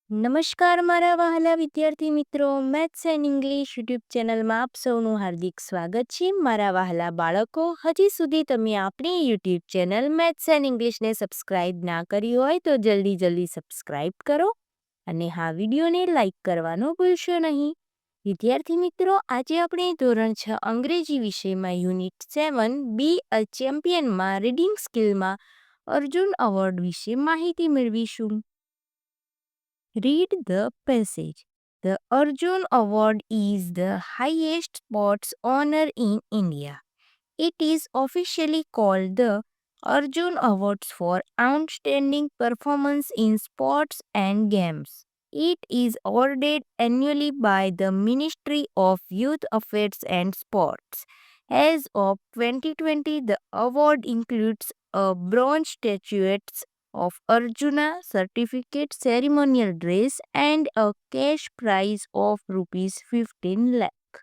નમસ્કાર મારા વહાલા વિદ્યાર્થી મિત્રો, મેથ્સ એન્ડ ઇંગ્લિશ યુટ્યુબ ચેનલમાં આપ સૌનું હાર્દિક સ્વાગત છે. મારા વહાલા બાળકો, હજી સુધી તમે આપણી યુટ્યુબ ચેનલ મેથ્સ એન્ડ ઇંગ્લિશને સબસ્ક્રાઇબ ના કરી હોય તો જલ્દી સબસ્ક્રાઇબ કરો અને હા, વિડીયોને લાઇક કરવાનું ભૂલશો નહીં. વિદ્યાર્થી મિત્રો, આજે આપણે ધોરણ 6 અંગ્રેજી વિષયમાં યુનિટ 7 બી અ ચેમ્પિયનમાં રીડિંગ સ્કિલમાં અર્જુન એવોર્ડ વિશે માહિતી મેળવીશું. Read the passage. The Arjun Award is the highest sports honor in India. It is officially called the Arjun Awards for outstanding performance in sports and games. It is awarded annually by the Ministry of Youth Affairs and Sports. As of 2020, the award includes a bronze statuette of Arjuna, certificate, ceremonial dress, and a cash prize of ₹15 lakh.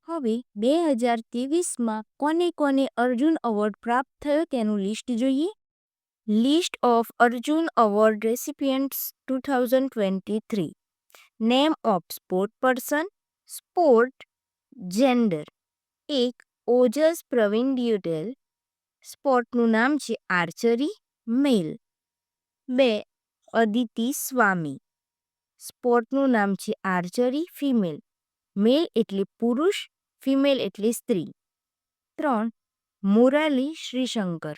હવે 2023માં કોને કોને Arjun award પ્રાપ્ત થયો તેનું list જોઈએ. List of Arjun award recipients 2023. Name of sport person. Sport. Gender. 1. Ojas Pravin Deotale. સ્પોર્ટનું નામ છે આર્ચરી, મેલ. 2. અદિતિ સ્વામી. સ્પોર્ટનું નામ છે આર્ચરી, ફિમેલ. મેલ એટલે પુરુષ, ફિમેલ એટલે સ્ત્રી. 3. મુરલી શ્રીશંકર.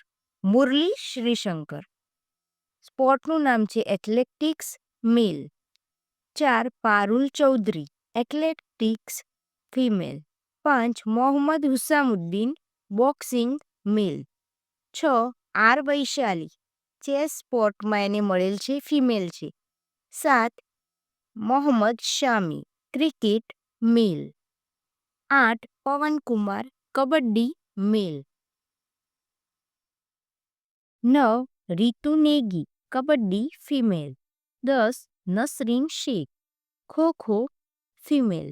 સ્પોર્ટનું નામ છે athletics, male. 4. Parul Chaudhary, athletics, female. 5. Mohammed Hussamuddin, boxing, male. 6. R Vaishali, chess સ્પોર્ટમાં એને મળેલ છે, ફિમેલ છે. 7. Mohammed Shami, cricket, male. 8. Pawankumar, kabaddi, male. 9. Ritu Negi, kabaddi, female. 10. Nasreen Sheikh, kho kho, female.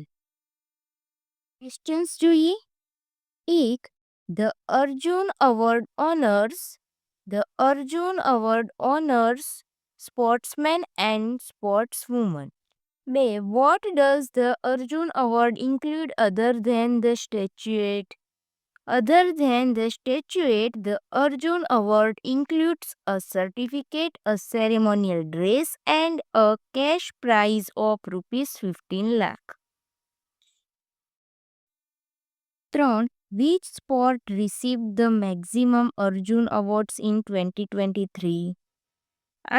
Questions જોઈએ. 1. The Arjun Award honors sportsmen and sportswomen. 2. What does the Arjun Award include other than the statuette? The Arjun Award includes a certificate, a ceremonial dress, and a cash prize of ₹15 lakh. 3. Which sport received the maximum Arjun Awards in 2023?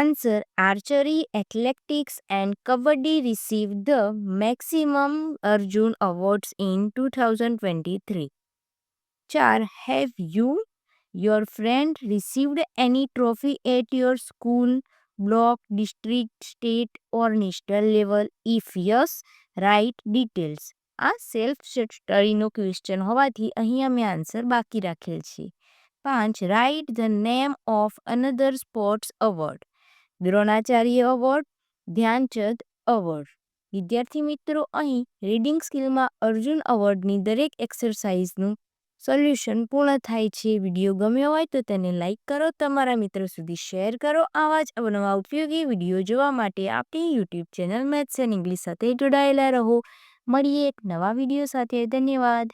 Answer. Archery, athletics, and kabaddi received the maximum Arjun Awards in 2023. 4. Have you, your friend, received any trophy at your school, block, district, state, or national level? If yes, write details. આ self સ્ટડીનો question હોવાથી અહીં અમે answer બાકી રાખેલ છે. 5. Write the name of another sports award. Dronacharya award, Dhyanchand award. વિદ્યાર્થી મિત્રો, અહીં રીડિંગ સ્કિલમાં અર્જુન એવોર્ડની દરેક એક્સરસાઇઝનું સોલ્યુશન પૂર્ણ થાય છે. વિડીયો ગમ્યો હોય તો તેને લાઇક કરો, તમારા મિત્રો સુધી શેર કરો. આવા જ અવનવા ઉપયોગી વિડીયો જોવા માટે આપણી YouTube channel maths and English સાથે જોડાયેલા રહો. મળીએ એક નવા વિડીયો સાથે. ધન્યવાદ.